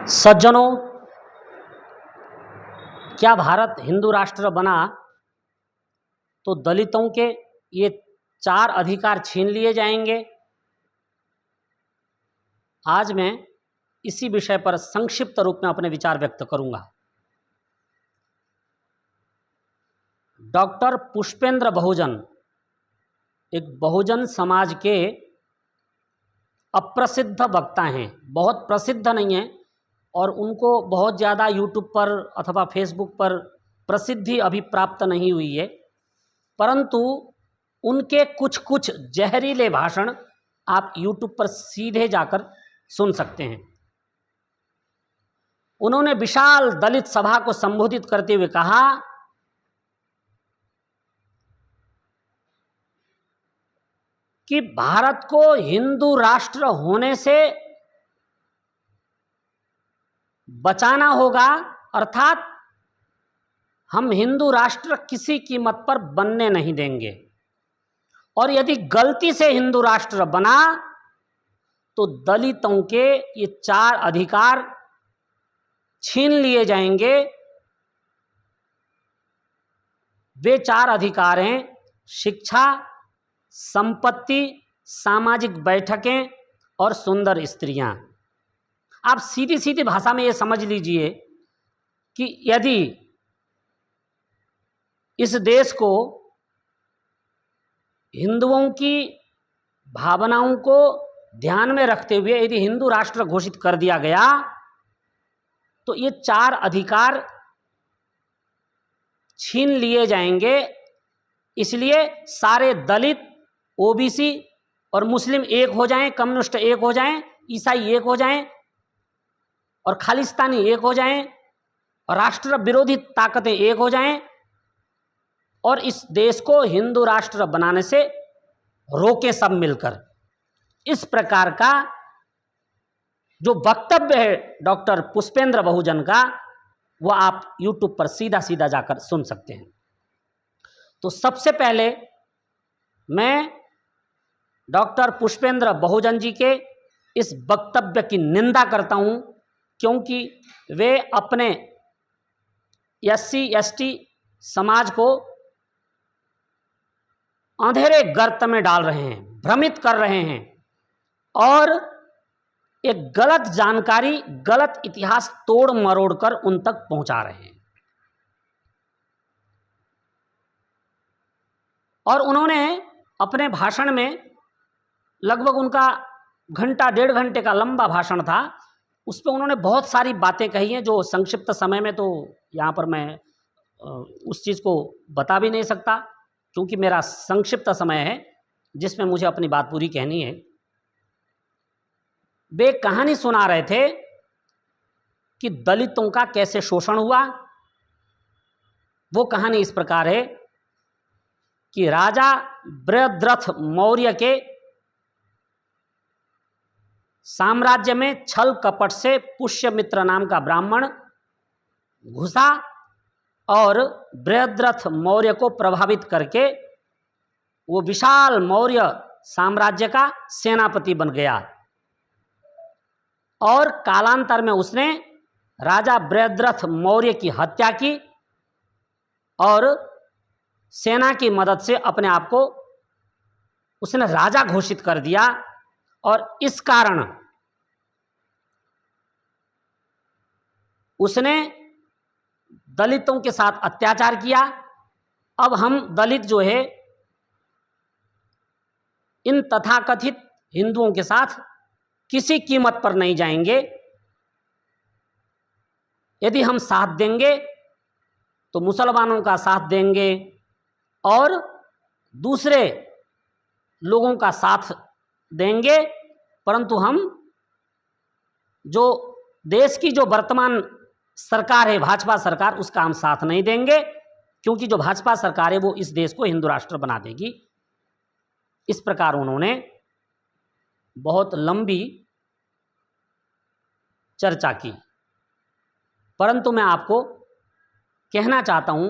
सज्जनों, क्या भारत हिंदू राष्ट्र बना तो दलितों के ये 4 अधिकार छीन लिए जाएंगे? आज मैं इसी विषय पर संक्षिप्त रूप में अपने विचार व्यक्त करूंगा। डॉक्टर पुष्पेंद्र बहुजन एक बहुजन समाज के अप्रसिद्ध वक्ता हैं, बहुत प्रसिद्ध नहीं हैं और उनको बहुत ज़्यादा यूट्यूब पर अथवा फेसबुक पर प्रसिद्धि अभी प्राप्त नहीं हुई है, परंतु उनके कुछ कुछ जहरीले भाषण आप यूट्यूब पर सीधे जाकर सुन सकते हैं। उन्होंने विशाल दलित सभा को संबोधित करते हुए कहा कि भारत को हिंदू राष्ट्र होने से बचाना होगा, अर्थात हम हिंदू राष्ट्र किसी कीमत पर बनने नहीं देंगे और यदि गलती से हिंदू राष्ट्र बना तो दलितों के ये 4 अधिकार छीन लिए जाएंगे। वे 4 अधिकार हैं शिक्षा, संपत्ति, सामाजिक बैठकें और सुंदर स्त्रियां। आप सीधी सीधी भाषा में ये समझ लीजिए कि यदि इस देश को हिंदुओं की भावनाओं को ध्यान में रखते हुए यदि हिंदू राष्ट्र घोषित कर दिया गया तो ये 4 अधिकार छीन लिए जाएंगे। इसलिए सारे दलित, ओबीसी और मुस्लिम एक हो जाएं, कम्युनिस्ट एक हो जाएं, ईसाई एक हो जाएं और खालिस्तानी एक हो जाएं और राष्ट्र विरोधी ताकतें एक हो जाएं और इस देश को हिंदू राष्ट्र बनाने से रोके सब मिलकर। इस प्रकार का जो वक्तव्य है डॉक्टर पुष्पेंद्र बहुजन का, वह आप यूट्यूब पर सीधा सीधा जाकर सुन सकते हैं। तो सबसे पहले मैं डॉक्टर पुष्पेंद्र बहुजन जी के इस वक्तव्य की निंदा करता हूं, क्योंकि वे अपने एससी एसटी समाज को अंधेरे गर्त में डाल रहे हैं, भ्रमित कर रहे हैं और एक गलत जानकारी, गलत इतिहास तोड़ मरोड़ कर उन तक पहुंचा रहे हैं। और उन्होंने अपने भाषण में लगभग उनका घंटा 1.5 घंटे का लंबा भाषण था, उस पर उन्होंने बहुत सारी बातें कही हैं जो संक्षिप्त समय में तो यहाँ पर मैं उस चीज़ को बता भी नहीं सकता, क्योंकि मेरा संक्षिप्त समय है जिसमें मुझे अपनी बात पूरी कहनी है। वे कहानी सुना रहे थे कि दलितों का कैसे शोषण हुआ। वो कहानी इस प्रकार है कि राजा बृहद्रथ मौर्य के साम्राज्य में छल कपट से पुष्यमित्र नाम का ब्राह्मण घुसा और बृहद्रथ मौर्य को प्रभावित करके वो विशाल मौर्य साम्राज्य का सेनापति बन गया और कालांतर में उसने राजा बृहद्रथ मौर्य की हत्या की और सेना की मदद से अपने आप को उसने राजा घोषित कर दिया और इस कारण उसने दलितों के साथ अत्याचार किया। अब हम दलित जो है इन तथाकथित हिंदुओं के साथ किसी कीमत पर नहीं जाएंगे। यदि हम साथ देंगे तो मुसलमानों का साथ देंगे और दूसरे लोगों का साथ देंगे, परंतु हम जो देश की जो वर्तमान सरकार है भाजपा सरकार, उसका हम साथ नहीं देंगे, क्योंकि जो भाजपा सरकार है वो इस देश को हिंदू राष्ट्र बना देगी। इस प्रकार उन्होंने बहुत लंबी चर्चा की, परंतु मैं आपको कहना चाहता हूं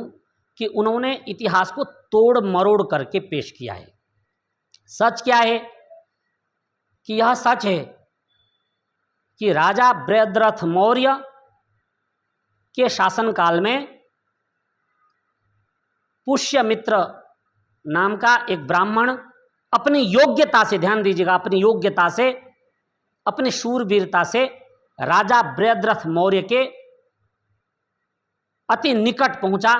कि उन्होंने इतिहास को तोड़ मरोड़ करके पेश किया है। सच क्या है कि यह सच है कि राजा बृहद्रथ मौर्य के शासनकाल में पुष्यमित्र नाम का एक ब्राह्मण अपनी योग्यता से, ध्यान दीजिएगा, अपनी योग्यता से, अपनी शूरवीरता से राजा बृहद्रथ मौर्य के अति निकट पहुंचा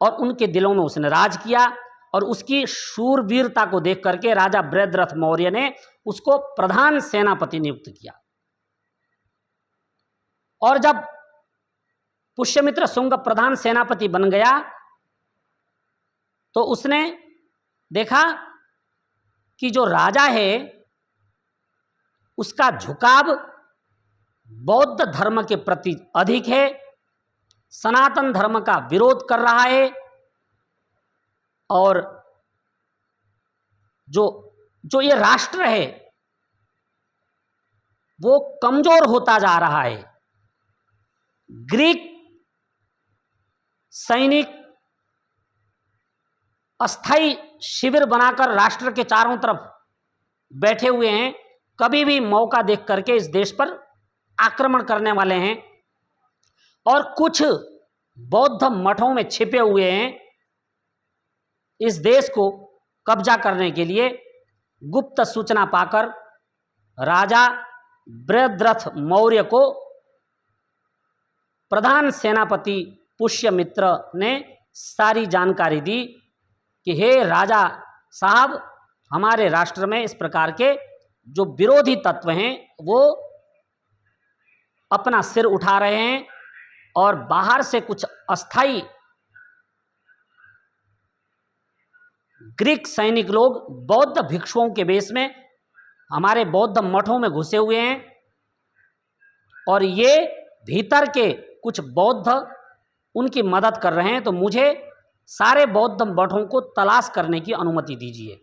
और उनके दिलों में उसने राज किया। और उसकी शूरवीरता को देख करके राजा बृहद्रथ मौर्य ने उसको प्रधान सेनापति नियुक्त किया। और जब पुष्यमित्र शुंग प्रधान सेनापति बन गया तो उसने देखा कि जो राजा है उसका झुकाव बौद्ध धर्म के प्रति अधिक है, सनातन धर्म का विरोध कर रहा है, और जो ये राष्ट्र है वो कमजोर होता जा रहा है। ग्रीक सैनिक अस्थाई शिविर बनाकर राष्ट्र के चारों तरफ बैठे हुए हैं, कभी भी मौका देख करके इस देश पर आक्रमण करने वाले हैं। और कुछ बौद्ध मठों में छिपे हुए हैं इस देश को कब्जा करने के लिए। गुप्त सूचना पाकर राजा बृहद्रथ मौर्य को प्रधान सेनापति पुष्यमित्र ने सारी जानकारी दी कि हे राजा साहब, हमारे राष्ट्र में इस प्रकार के जो विरोधी तत्व हैं वो अपना सिर उठा रहे हैं और बाहर से कुछ अस्थाई ग्रीक सैनिक लोग बौद्ध भिक्षुओं के वेश में हमारे बौद्ध मठों में घुसे हुए हैं, और ये भीतर के कुछ बौद्ध उनकी मदद कर रहे हैं। तो मुझे सारे बौद्ध मठों को तलाश करने की अनुमति दीजिए।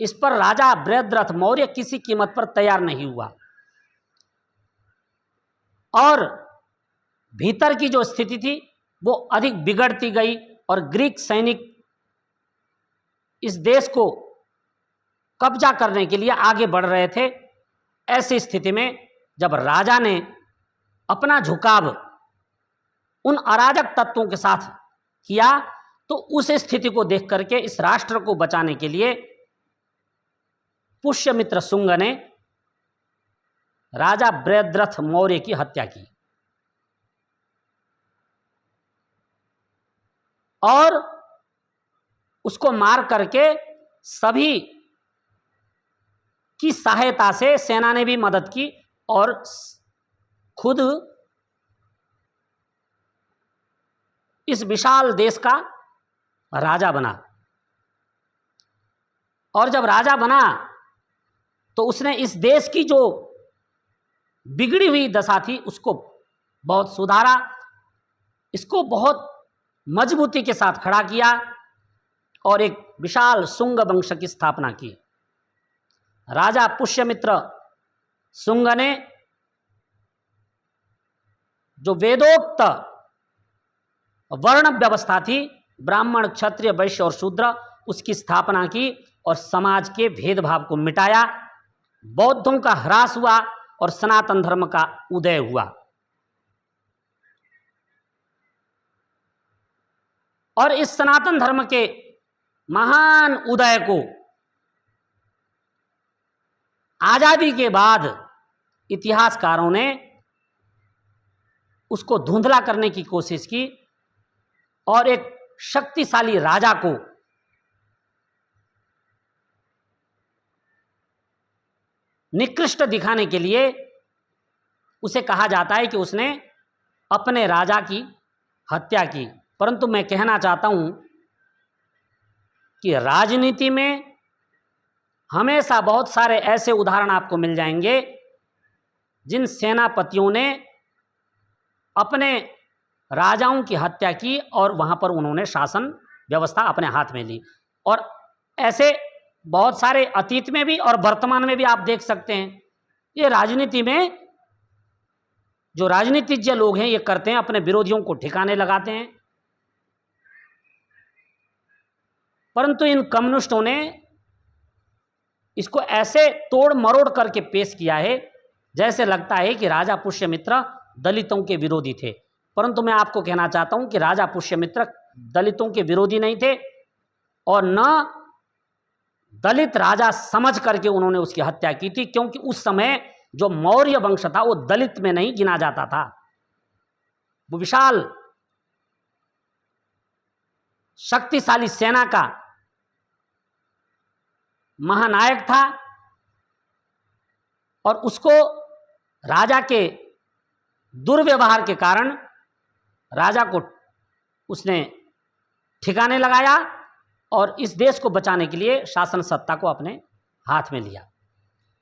इस पर राजा बृहद्रथ मौर्य किसी कीमत पर तैयार नहीं हुआ, और भीतर की जो स्थिति थी वो अधिक बिगड़ती गई और ग्रीक सैनिक इस देश को कब्जा करने के लिए आगे बढ़ रहे थे। ऐसी स्थिति में जब राजा ने अपना झुकाव उन अराजक तत्वों के साथ किया तो उस स्थिति को देख करके इस राष्ट्र को बचाने के लिए पुष्यमित्र शुंग ने राजा बृहद्रथ मौर्य की हत्या की और उसको मार करके सभी की सहायता से सेना ने भी मदद की और खुद इस विशाल देश का राजा बना। और जब राजा बना तो उसने इस देश की जो बिगड़ी हुई दशा थी उसको बहुत सुधारा, इसको बहुत मजबूती के साथ खड़ा किया और एक विशाल शुंग वंश की स्थापना की। राजा पुष्यमित्र शुंग ने जो वेदोक्त वर्ण व्यवस्था थी, ब्राह्मण, क्षत्रिय, वैश्य और शूद्र, उसकी स्थापना की और समाज के भेदभाव को मिटाया। बौद्धों का ह्रास हुआ और सनातन धर्म का उदय हुआ। और इस सनातन धर्म के महान उदय को आजादी के बाद इतिहासकारों ने उसको धुंधला करने की कोशिश की और एक शक्तिशाली राजा को निकृष्ट दिखाने के लिए उसे कहा जाता है कि उसने अपने राजा की हत्या की। परंतु मैं कहना चाहता हूं कि राजनीति में हमेशा बहुत सारे ऐसे उदाहरण आपको मिल जाएंगे जिन सेनापतियों ने अपने राजाओं की हत्या की और वहां पर उन्होंने शासन व्यवस्था अपने हाथ में ली। और ऐसे बहुत सारे अतीत में भी और वर्तमान में भी आप देख सकते हैं। ये राजनीति में जो राजनीतिज्ञ लोग हैं ये करते हैं, अपने विरोधियों को ठिकाने लगाते हैं। परंतु इन कम्युनिस्टों ने इसको ऐसे तोड़ मरोड़ करके पेश किया है जैसे लगता है कि राजा पुष्यमित्र दलितों के विरोधी थे। परंतु मैं आपको कहना चाहता हूं कि राजा पुष्यमित्र दलितों के विरोधी नहीं थे और न दलित राजा समझ करके उन्होंने उसकी हत्या की थी, क्योंकि उस समय जो मौर्य वंश था वो दलित में नहीं गिना जाता था। वो विशाल शक्तिशाली सेना का महानायक था और उसको राजा के दुर्व्यवहार के कारण राजा को उसने ठिकाने लगाया और इस देश को बचाने के लिए शासन सत्ता को अपने हाथ में लिया।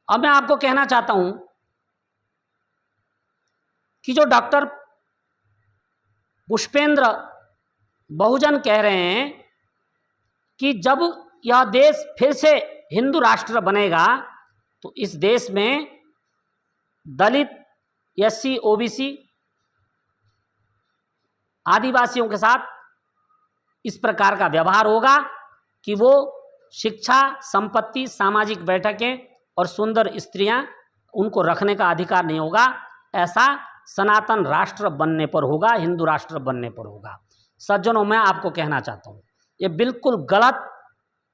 अब मैं आपको कहना चाहता हूं कि जो डॉक्टर पुष्पेंद्र बहुजन कह रहे हैं कि जब यह देश फिर से हिंदू राष्ट्र बनेगा तो इस देश में दलित, एससी, ओबीसी, आदिवासियों के साथ इस प्रकार का व्यवहार होगा कि वो शिक्षा, संपत्ति, सामाजिक बैठकें और सुंदर स्त्रियां उनको रखने का अधिकार नहीं होगा। ऐसा सनातन राष्ट्र बनने पर होगा, हिंदू राष्ट्र बनने पर होगा। सज्जनों, मैं आपको कहना चाहता हूं ये बिल्कुल गलत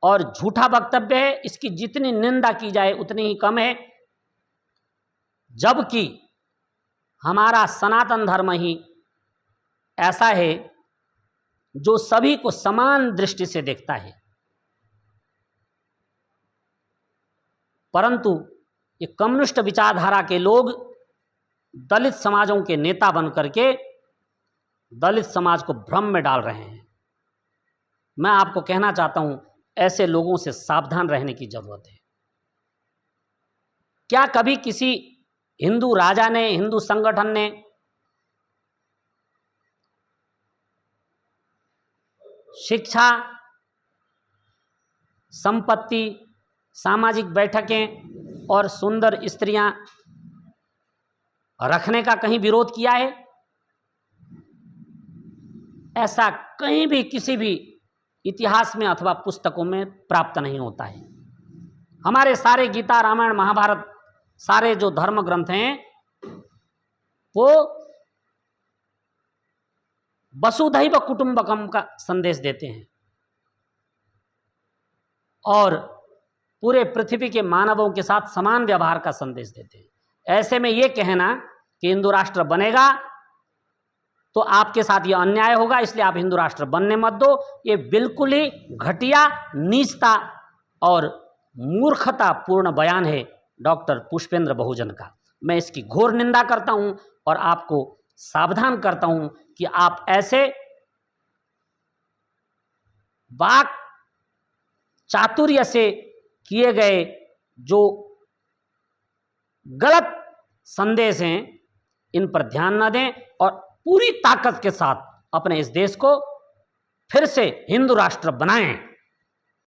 और झूठा वक्तव्य है। इसकी जितनी निंदा की जाए उतनी ही कम है, जबकि हमारा सनातन धर्म ही ऐसा है जो सभी को समान दृष्टि से देखता है। परंतु ये कम्युनिस्ट विचारधारा के लोग दलित समाजों के नेता बन करके दलित समाज को भ्रम में डाल रहे हैं। मैं आपको कहना चाहता हूं ऐसे लोगों से सावधान रहने की जरूरत है। क्या कभी किसी हिंदू राजा ने, हिंदू संगठन ने शिक्षा, संपत्ति, सामाजिक बैठकें और सुंदर स्त्रियां रखने का कहीं विरोध किया है? ऐसा कहीं भी किसी भी इतिहास में अथवा पुस्तकों में प्राप्त नहीं होता है। हमारे सारे गीता, रामायण, महाभारत, सारे जो धर्म ग्रंथ हैं वो वसुधैव कुटुंबकम का संदेश देते हैं और पूरे पृथ्वी के मानवों के साथ समान व्यवहार का संदेश देते हैं। ऐसे में ये कहना कि हिंदू राष्ट्र बनेगा तो आपके साथ ये अन्याय होगा, इसलिए आप हिंदू राष्ट्र बनने मत दो, ये बिल्कुल ही घटिया, नीचता और मूर्खता पूर्ण बयान है डॉक्टर पुष्पेंद्र बहुजन का। मैं इसकी घोर निंदा करता हूं और आपको सावधान करता हूं कि आप ऐसे वाक चातुर्य से किए गए जो गलत संदेश हैं इन पर ध्यान न दें और पूरी ताकत के साथ अपने इस देश को फिर से हिंदू राष्ट्र बनाएं।